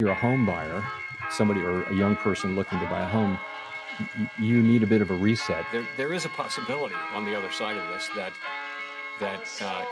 You're a home buyer, somebody or a young person looking to buy a home, you need a bit of a reset. There is a possibility on the other side of this that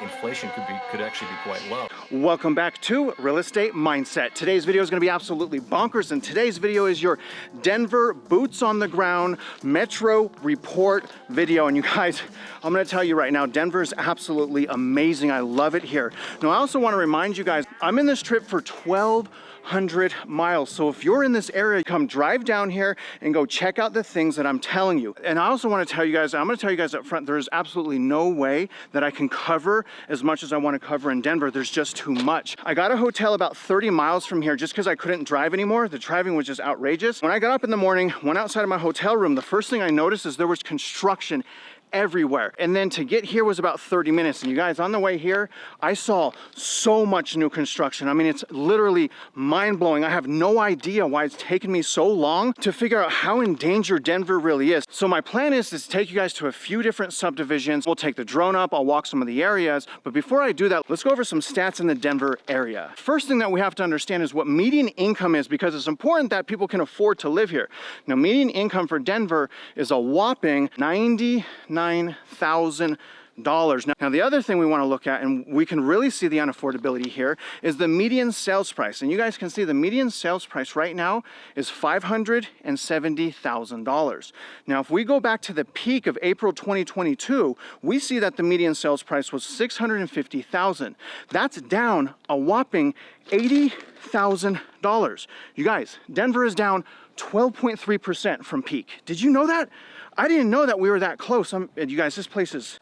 inflation could actually be quite low. Welcome back to Real Estate Mindset. Today's video is going to be absolutely bonkers, and today's video is your Denver boots on the ground metro report video. And you guys, I'm going to tell you right now, Denver is absolutely amazing. I love it here. Now, I also want to remind you guys, I'm in this trip for 1,200 miles. So if you're in this area, come drive down here and go check out the things that I'm telling you. And I also want to tell you guys, I'm going to tell you guys up front, there's absolutely no way that I can cover as much as I want to cover in Denver. There's just too much. I got a hotel about 30 miles from here just because I couldn't drive anymore. The driving was just outrageous. When I got up in the morning, went outside of my hotel room, the first thing I noticed is there was construction everywhere. And then to get here was about 30 minutes. And you guys, on the way here, I saw so much new construction. I mean, it's literally mind-blowing. I have no idea why it's taken me so long to figure out how in danger Denver really is. So my plan is to take you guys to a few different subdivisions. We'll take the drone up, I'll walk some of the areas. But before I do that, let's go over some stats in the Denver area. First thing that we have to understand is what median income is, because it's important that people can afford to live here. Now, median income for Denver is a whopping $99,000. Now, the other thing we want to look at, and we can really see the unaffordability here, is the median sales price. And you guys can see the median sales price right now is $570,000. Now, if we go back to the peak of April 2022, we see that the median sales price was $650,000. That's down a whopping $80,000. You guys, Denver is down 12.3% from peak. Did you know that? I didn't know that we were that close. You guys, this place is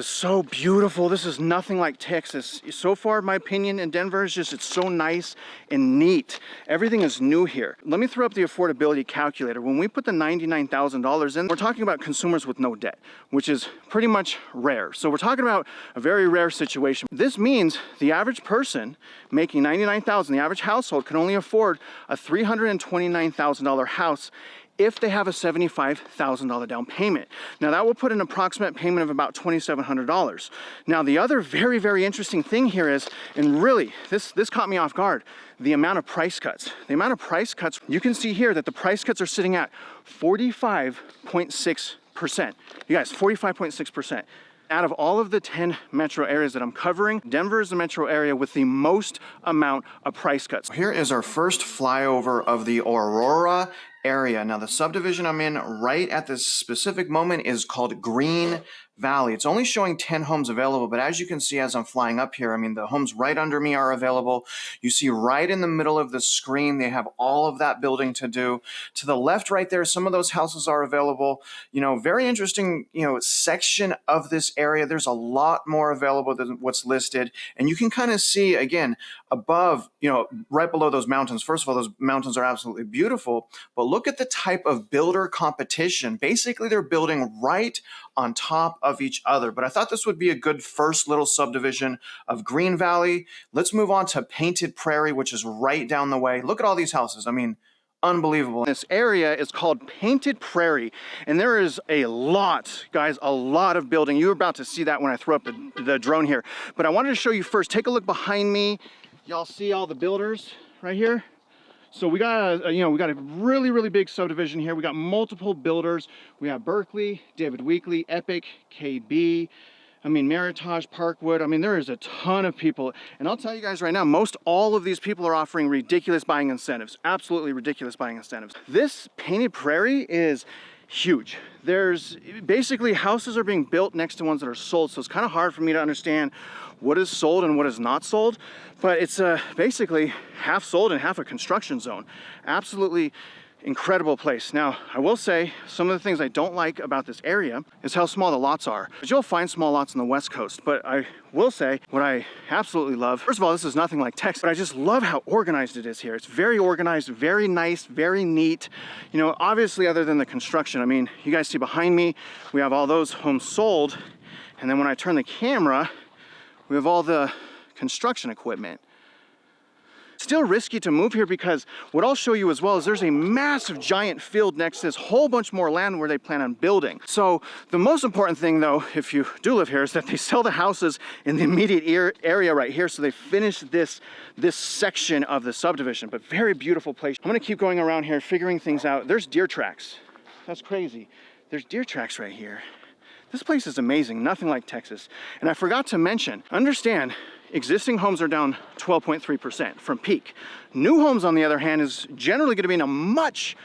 so beautiful. This is nothing like Texas. So far, in my opinion, in Denver, it's so nice and neat. Everything is new here. Let me throw up the affordability calculator. When we put the $99,000 in, we're talking about consumers with no debt, which is pretty much rare. So we're talking about a very rare situation. This means the average person making $99,000, the average household can only afford a $329,000 house if they have a $75,000 down payment. Now, that will put an approximate payment of about $2,700. Now, the other very, very interesting thing here is, and really, this caught me off guard, the amount of price cuts. The amount of price cuts, you can see here that the price cuts are sitting at 45.6%. You guys, 45.6%. Out of all of the 10 metro areas that I'm covering, Denver is the metro area with the most amount of price cuts. Here is our first flyover of the Aurora area. Now, the subdivision I'm in right at this specific moment is called Green Valley. It's only showing 10 homes available, but as you can see as I'm flying up here, I mean, the homes right under me are available. You see right in the middle of the screen, they have all of that building to do. To the left right there, some of those houses are available. You know, very interesting, section of this area. There's a lot more available than what's listed. And you can kind of see, again, above, right below those mountains. First of all, those mountains are absolutely beautiful, but look at the type of builder competition. Basically, they're building right on top of each other. But I thought this would be a good first little subdivision of Green Valley. Let's move on to Painted Prairie, which is right down the way. Look at all these houses. I mean, unbelievable. This area is called Painted Prairie, and there is a lot, guys, a lot of building. You're about to see that when I throw up the drone here. But I wanted to show you first. Take a look behind me. Y'all see all the builders right here? So we got a really, really big subdivision here. We got multiple builders. We have Berkeley, David Weekley, Epic, KB, Meritage, Parkwood. There is a ton of people. And I'll tell you guys right now, most all of these people are offering ridiculous buying incentives. Absolutely ridiculous buying incentives. This Painted Prairie is huge. There's basically houses are being built next to ones that are sold. So it's kind of hard for me to understand what is sold and what is not sold, but it's basically half sold and half a construction zone. Absolutely incredible place. Now, I will say some of the things I don't like about this area is how small the lots are. But you'll find small lots on the West Coast, but I will say what I absolutely love. First of all, this is nothing like Texas, but I just love how organized it is here. It's very organized, very nice, very neat. Obviously other than the construction, you guys see behind me, we have all those homes sold. And then when I turn the camera, we have all the construction equipment. still risky to move here because what I'll show you as well is there's a massive giant field next to this whole bunch more land where they plan on building. So the most important thing though, if you do live here, is that they sell the houses in the immediate area right here. So they finish this section of the subdivision, but very beautiful place. I'm gonna keep going around here, figuring things out. There's deer tracks. That's crazy. There's deer tracks right here. This place is amazing, nothing like Texas. And I forgot to mention, understand, existing homes are down 12.3% from peak. New homes, on the other hand, is generally gonna be in a much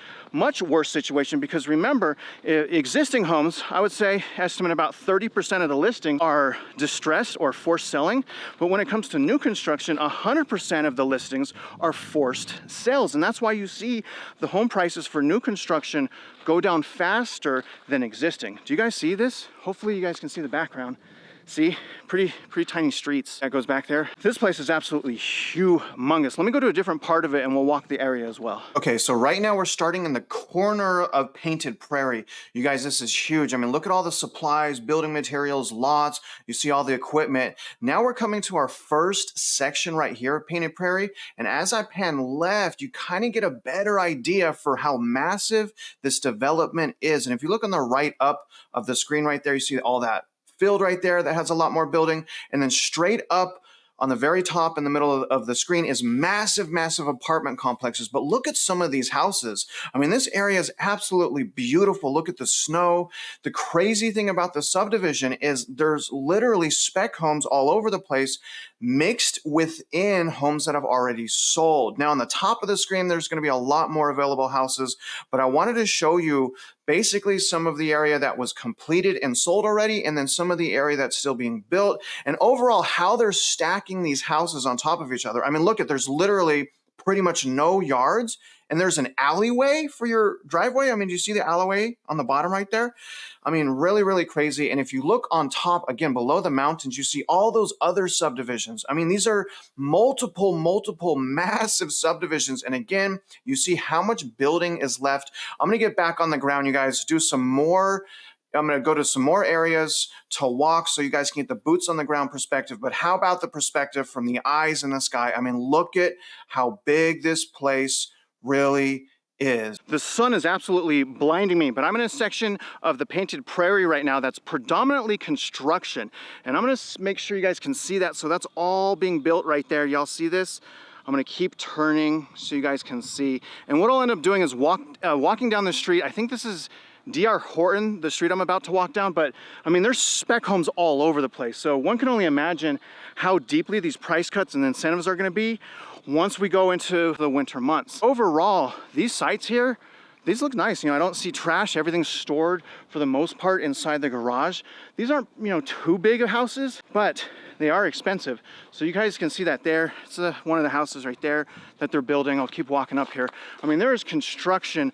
worse situation because remember, existing homes, I would say, estimate about 30% of the listings are distressed or forced selling. But when it comes to new construction, 100% of the listings are forced sales. And that's why you see the home prices for new construction go down faster than existing. Do you guys see this? Hopefully you guys can see the background. See, pretty tiny streets that goes back there. This place is absolutely humongous. Let me go to a different part of it and we'll walk the area as well. Okay, so right now we're starting in the corner of Painted Prairie. You guys, this is huge. I mean, look at all the supplies, building materials, lots. You see all the equipment. Now we're coming to our first section right here at Painted Prairie. And as I pan left, you kind of get a better idea for how massive this development is. And if you look on the right up of the screen right there, you see all that field right there that has a lot more building, and then straight up on the very top in the middle of the screen is massive apartment complexes. But look at some of these houses. I mean, this area is absolutely beautiful. Look at the snow. The crazy thing about the subdivision is there's literally spec homes all over the place mixed within homes that have already sold. Now on the top of the screen, there's going to be a lot more available houses, but I wanted to show you basically some of the area that was completed and sold already, and then some of the area that's still being built, and overall how they're stacking these houses on top of each other. I mean, look at, there's literally pretty much no yards, and there's an alleyway for your driveway. I mean, do you see the alleyway on the bottom right there? I mean, really crazy. And if you look on top, again, below the mountains, you see all those other subdivisions. I mean, these are multiple massive subdivisions. And again, you see how much building is left. I'm going to get back on the ground, you guys, do some more. I'm going to go to some more areas to walk so you guys can get the boots on the ground perspective. But how about the perspective from the eyes in the sky? I mean, look at how big this place really is. The sun is absolutely blinding me, but I'm in a section of the Painted Prairie right now that's predominantly construction. And I'm going to make sure you guys can see that. So that's all being built right there. Y'all see this? I'm gonna keep turning so you guys can see. And what I'll end up doing is walking down the street. I think this is D.R. Horton, the street I'm about to walk down, but I mean, there's spec homes all over the place. So one can only imagine how deeply these price cuts and incentives are gonna be once we go into the winter months. Overall, these sites here, these look nice. You know, I don't see trash. Everything's stored for the most part inside the garage. These aren't, you know, too big of houses, but they are expensive. So you guys can see that there. It's one of the houses right there that they're building. I'll keep walking up here. I mean, there is construction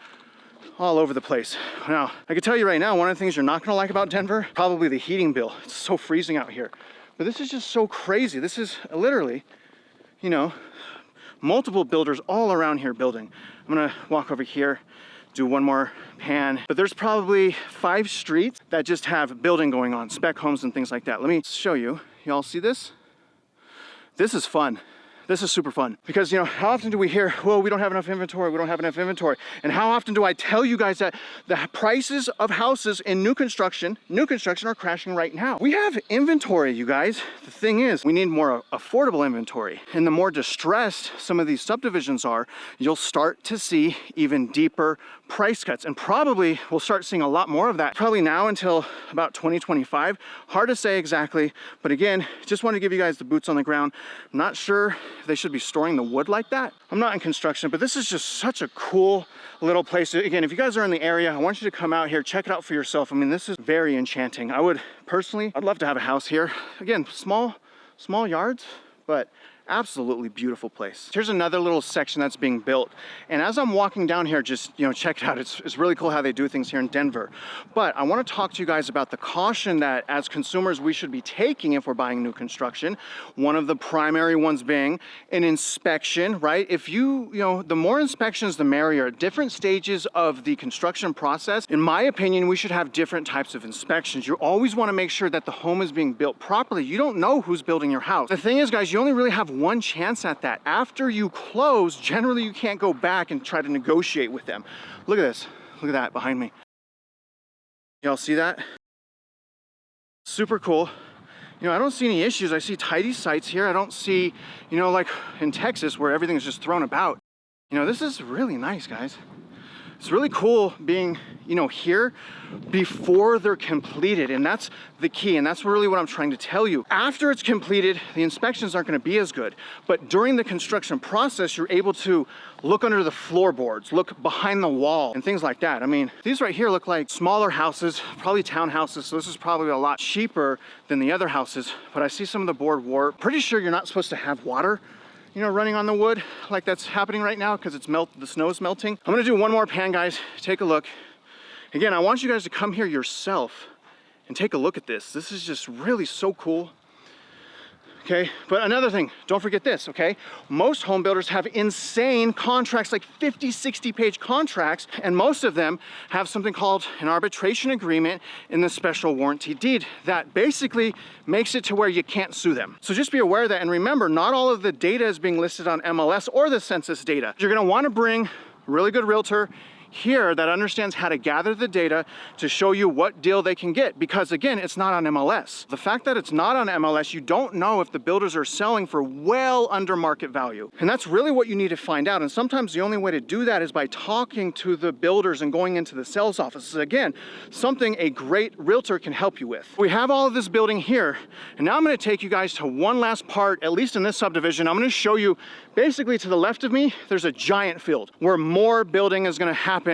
all over the place. Now, I can tell you right now, one of the things you're not gonna like about Denver, probably the heating bill. It's so freezing out here. But this is just so crazy. This is literally, you know, multiple builders all around here building. I'm gonna walk over here, do one more pan. But there's probably 5 streets that just have building going on, spec homes and things like that. Let me show you. Y'all see this? This is fun. This is super fun because, you know, how often do we hear, well, we don't have enough inventory, we don't have enough inventory. And how often do I tell you guys that the prices of houses in new construction are crashing right now? We have inventory, you guys. The thing is, we need more affordable inventory. And the more distressed some of these subdivisions are, you'll start to see even deeper price cuts. And probably we'll start seeing a lot more of that probably now until about 2025. Hard to say exactly, but again, just want to give you guys the boots on the ground. I'm not sure if they should be storing the wood like that. I'm not in construction, but this is just such a cool little place. Again, if you guys are in the area, I want you to come out here, check it out for yourself. I mean, this is very enchanting. I would personally, I'd love to have a house here. Again, small yards, but absolutely beautiful place. Here's another little section that's being built. And as I'm walking down here, just, you know, check it out. It's really cool how they do things here in Denver. But I want to talk to you guys about the caution that as consumers we should be taking if we're buying new construction. One of the primary ones being an inspection, right? If you know, the more inspections, the merrier. At different stages of the construction process, in my opinion, we should have different types of inspections. You always want to make sure that the home is being built properly. You don't know who's building your house. The thing is, guys, you only really have one chance at that. After you close, generally you can't go back and try to negotiate with them. Look at this. Look at that behind me. Y'all see that? Super cool. You know, I don't see any issues. I see tidy sites here. I don't see, you know, like in Texas where everything is just thrown about. You know, this is really nice, guys. It's really cool being, you know, here before they're completed, and that's the key, and that's really what I'm trying to tell you. After it's completed, the inspections aren't going to be as good, but during the construction process, you're able to look under the floorboards, look behind the wall, and things like that. I mean, these right here look like smaller houses, probably townhouses, so this is probably a lot cheaper than the other houses, but I see some of the board warp. Pretty sure you're not supposed to have water, you know, running on the wood like that's happening right now because it's the snow's melting. I'm gonna do one more pan, guys. Take a look. Again, I want you guys to come here yourself and take a look at this. This is just really so cool. Okay, but another thing, don't forget this, okay? Most home builders have insane contracts, like 50, 60-page contracts, and most of them have something called an arbitration agreement in the special warranty deed that basically makes it to where you can't sue them. So just be aware of that, and remember, not all of the data is being listed on MLS or the census data. You're gonna wanna bring a really good realtor here that understands how to gather the data to show you what deal they can get, because again, it's not on MLS. The fact that it's not on MLS, you don't know if the builders are selling for well under market value. And that's really what you need to find out. And sometimes the only way to do that is by talking to the builders and going into the sales offices. Again, something a great realtor can help you with. We have all of this building here, and now I'm gonna take you guys to one last part, at least in this subdivision. I'm gonna show you, basically to the left of me, there's a giant field where more building is gonna happen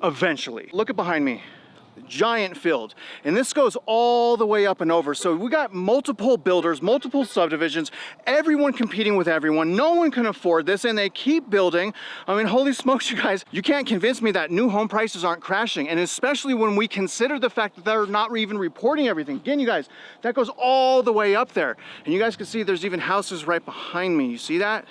eventually. Look at behind me, giant field. And this goes all the way up and over. So we got multiple builders, multiple subdivisions, everyone competing with everyone. No one can afford this and they keep building. I mean, holy smokes, you guys, you can't convince me that new home prices aren't crashing. And especially when we consider the fact that they're not even reporting everything. Again, you guys, that goes all the way up there. And you guys can see there's even houses right behind me. You see that?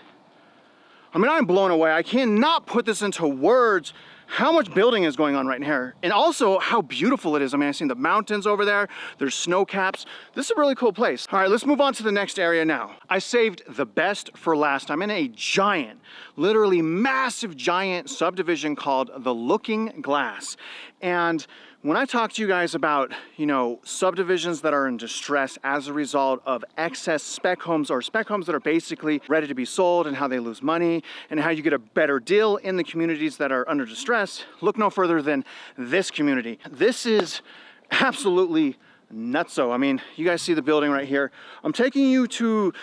I mean, I'm blown away. I cannot put this into words how much building is going on right here, and also how beautiful it is. I mean, I've seen the mountains over there, there's snow caps. This is a really cool place. All right, let's move on to the next area now. I saved the best for last. I'm in a giant, literally massive giant subdivision called the Looking Glass. And when I talk to you guys about, you know, subdivisions that are in distress as a result of excess spec homes or spec homes that are basically ready to be sold and how they lose money and how you get a better deal in the communities that are under distress, look no further than this community. This is absolutely nutso. I mean, you guys see the building right here. I'm taking you to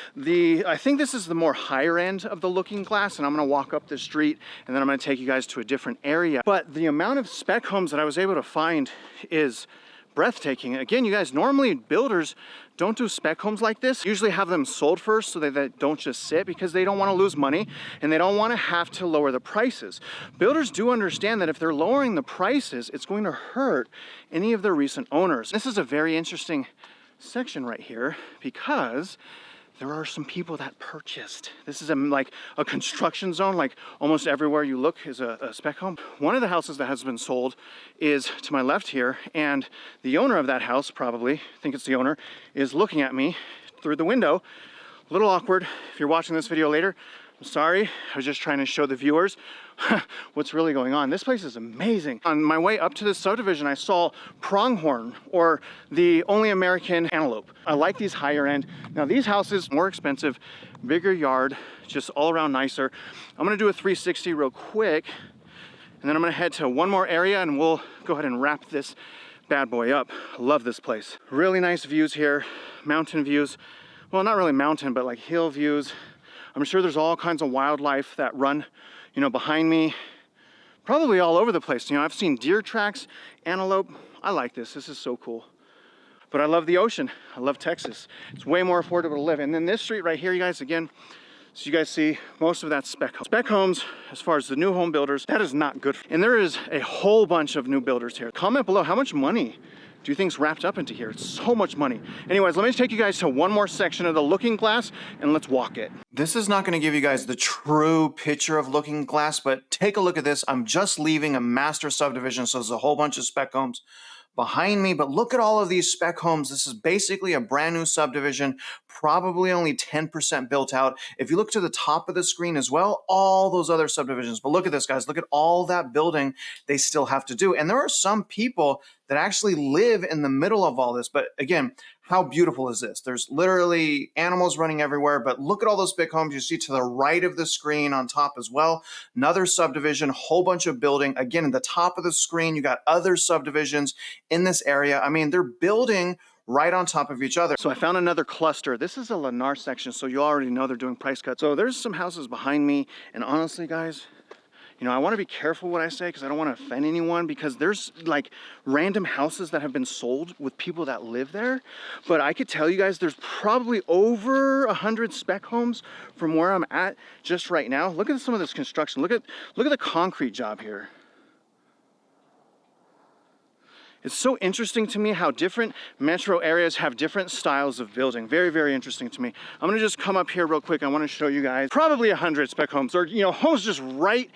I think this is the more higher end of the Looking Glass, and I'm gonna walk up the street and then I'm gonna take you guys to a different area. But the amount of spec homes that I was able to find is breathtaking. Again, you guys, normally builders don't do spec homes like this. Usually have them sold first so that they don't just sit, because they don't want to lose money and they don't want to have to lower the prices. Builders do understand that if they're lowering the prices, it's going to hurt any of their recent owners. This is a very interesting section right here because there are some people that purchased. This is like a construction zone, like almost everywhere you look is a spec home. One of the houses that has been sold is to my left here, and the owner of that house, probably, I think it's the owner, is looking at me through the window. A little awkward. If you're watching this video later, I'm sorry. I was just trying to show the viewers what's really going on. This place is amazing. On my way up to this subdivision, I saw pronghorn, or the only American antelope. I like these higher end. Now these houses, more expensive, bigger yard, just all around nicer. I'm gonna do a 360 real quick, and then I'm gonna head to one more area and we'll go ahead and wrap this bad boy up. I love this place. Really nice views here, mountain views. Well, not really mountain, but like hill views. I'm sure there's all kinds of wildlife that run, you know, behind me, probably all over the place. You know, I've seen deer tracks, antelope. I like this. This is so cool. But I love the ocean. I love Texas. It's way more affordable to live. And then this street right here, you guys, again, so you guys see most of that spec homes. Spec homes, as far as the new home builders, that is not good. And there is a whole bunch of new builders here. Comment below, how much money do you think's wrapped up into here? It's so much money. Anyways, let me just take you guys to one more section of the Looking Glass and let's walk it. This is not gonna give you guys the true picture of Looking Glass, but take a look at this. I'm just leaving a master subdivision, so there's a whole bunch of spec homes. behind me, but look at all of these spec homes. This is basically a brand new subdivision, probably only 10% built out. If you look to the top of the screen as well, all those other subdivisions. But look at this, guys. Look at all that building they still have to do. And there are some people that actually live in the middle of all this. But again, how beautiful is this? There's literally animals running everywhere, but look at all those big homes you see to the right of the screen on top as well. Another subdivision, whole bunch of building. Again, at the top of the screen, you got other subdivisions in this area. I mean, they're building right on top of each other. So I found another cluster. This is a Lennar section, so you already know they're doing price cuts. So there's some houses behind me, and honestly, guys, you know, I want to be careful what I say because I don't want to offend anyone, because there's like random houses that have been sold with people that live there. But I could tell you guys there's probably over 100 spec homes from where I'm at just right now. Look at some of this construction. Look at the concrete job here. It's so interesting to me how different metro areas have different styles of building. Very, very interesting to me. I'm gonna just come up here real quick. I wanna show you guys probably 100 spec homes, or, you know, homes just right,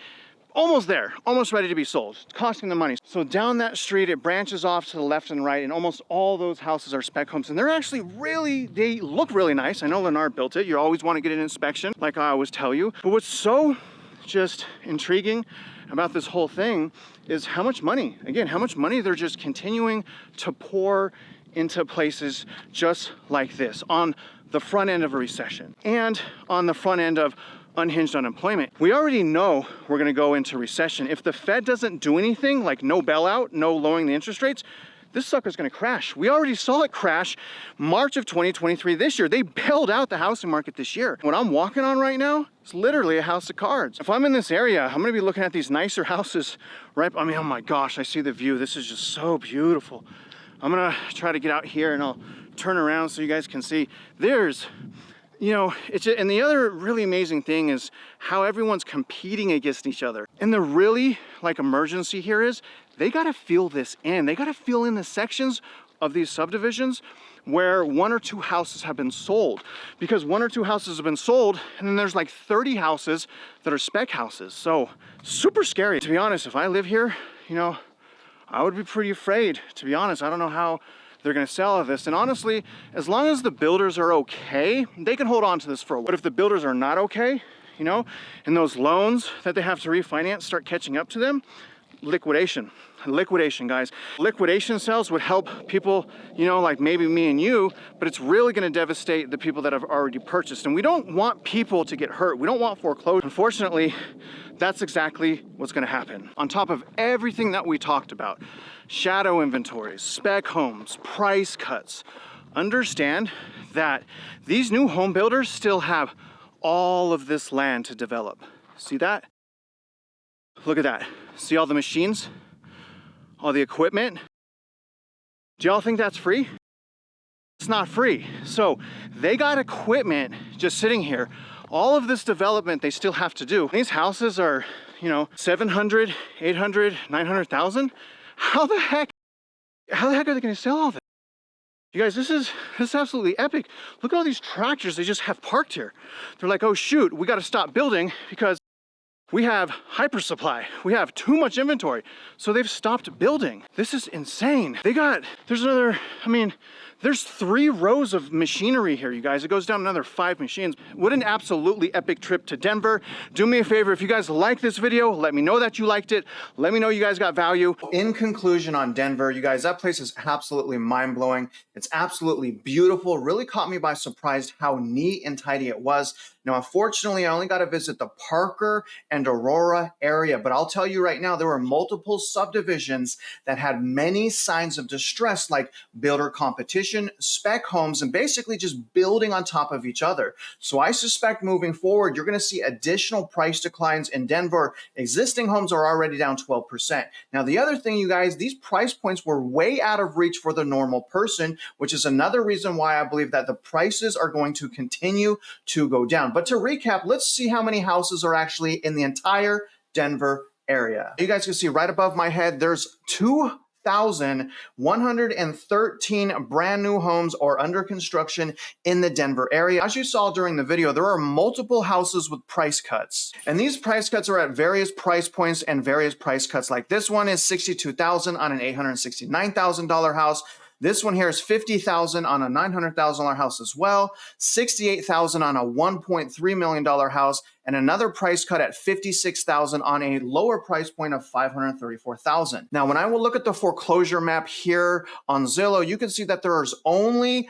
almost there, almost ready to be sold. It's costing them money. So down that street, it branches off to the left and right, and almost all those houses are spec homes. And they're actually really, they look really nice. I know Lennar built it. You always wanna get an inspection, like I always tell you. But what's so just intriguing about this whole thing is how much money, again, how much money they're just continuing to pour into places just like this on the front end of a recession and on the front end of unhinged unemployment. We already know we're gonna go into recession. If the Fed doesn't do anything, like no bailout, no lowering the interest rates, this sucker's gonna crash. We already saw it crash March of 2023 this year. They bailed out the housing market this year. What I'm walking on right now is literally a house of cards. If I'm in this area, I'm gonna be looking at these nicer houses, right? I mean, oh my gosh, I see the view. This is just so beautiful. I'm gonna try to get out here and I'll turn around so you guys can see. There's, you know, and the other really amazing thing is how everyone's competing against each other. And the really like emergency here is they gotta feel this in. They gotta feel in the sections of these subdivisions where 1 or 2 houses have been sold, because 1 or 2 houses have been sold and then there's like 30 houses that are spec houses. So super scary. To be honest, if I live here, you know, I would be pretty afraid, to be honest. I don't know how they're gonna sell all of this. And honestly, as long as the builders are okay, they can hold on to this for a while. But if the builders are not okay, you know, and those loans that they have to refinance start catching up to them, liquidation, guys. Liquidation sales would help people, you know, like maybe me and you, but it's really gonna devastate the people that have already purchased. And we don't want people to get hurt. We don't want foreclosure. Unfortunately, that's exactly what's gonna happen. On top of everything that we talked about, shadow inventories, spec homes, price cuts, understand that these new home builders still have all of this land to develop. See that? Look at that. See all the machines? All the equipment? Do y'all think that's free? It's not free. So they got equipment just sitting here. All of this development they still have to do. These houses are, you know, 700, 800, 900,000. How the heck are they gonna sell all that? You guys, this is absolutely epic. Look at all these tractors they just have parked here. They're like, oh shoot, we gotta stop building because we have hyper supply. We have too much inventory. So they've stopped building. This is insane. There's another, I mean, there's 3 rows of machinery here, you guys. It goes down another 5 machines. What an absolutely epic trip to Denver. Do me a favor, if you guys like this video, let me know that you liked it. Let me know you guys got value. In conclusion on Denver, you guys, that place is absolutely mind-blowing. It's absolutely beautiful. Really caught me by surprise how neat and tidy it was. Now, unfortunately, I only got to visit the Parker and Aurora area, but I'll tell you right now, there were multiple subdivisions that had many signs of distress, like builder competition, spec homes, and basically just building on top of each other. So I suspect moving forward, you're going to see additional price declines in Denver. Existing homes are already down 12%. Now, the other thing, you guys, these price points were way out of reach for the normal person, which is another reason why I believe that the prices are going to continue to go down. But to recap, let's see how many houses are actually in the entire Denver area. You guys can see right above my head, there's 2 113 brand new homes are under construction in the Denver area. As you saw during the video, there are multiple houses with price cuts. And these price cuts are at various price points and various price cuts. Like this one is $62,000 on an $869,000 house. This one here is $50,000 on a $900,000 house as well, $68,000 on a $1.3 million house, and another price cut at $56,000 on a lower price point of $534,000. Now, when I will look at the foreclosure map here on Zillow, you can see that there is only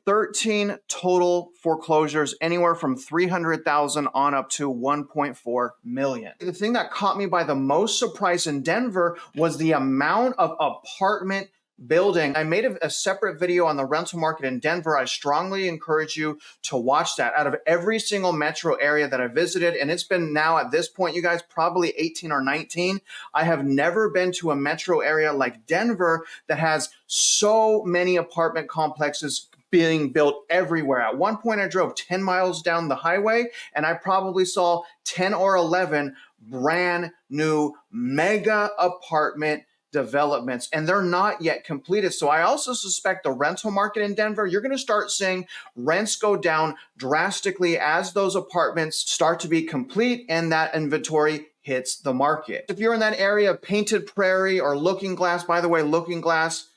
13 total foreclosures, anywhere from 300,000 on up to 1.4 million. The thing that caught me by the most surprise in Denver was the amount of apartment building. I made a separate video on the rental market in Denver. I strongly encourage you to watch that. Out of every single metro area that I visited, and it's been now at this point, you guys, probably 18 or 19, I have never been to a metro area like Denver that has so many apartment complexes being built everywhere. At one point, I drove 10 miles down the highway and I probably saw 10 or 11 brand new mega apartment developments, and they're not yet completed. So I also suspect the rental market in Denver, you're going to start seeing rents go down drastically as those apartments start to be complete and that inventory hits the market. If you're in that area of Painted Prairie or Looking Glass, by the way, Looking Glass,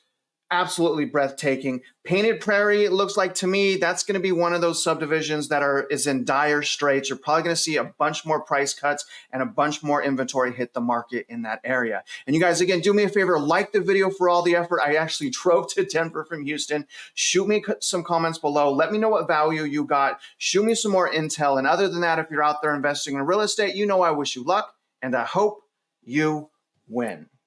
absolutely breathtaking. Painted Prairie, it looks like to me, that's going to be one of those subdivisions that is in dire straits. You're probably going to see a bunch more price cuts and a bunch more inventory hit the market in that area. And you guys, again, do me a favor, like the video for all the effort. I actually drove to Denver from Houston. Shoot me some comments below. Let me know what value you got. Shoot me some more intel. And other than that, if you're out there investing in real estate, you know I wish you luck and I hope you win.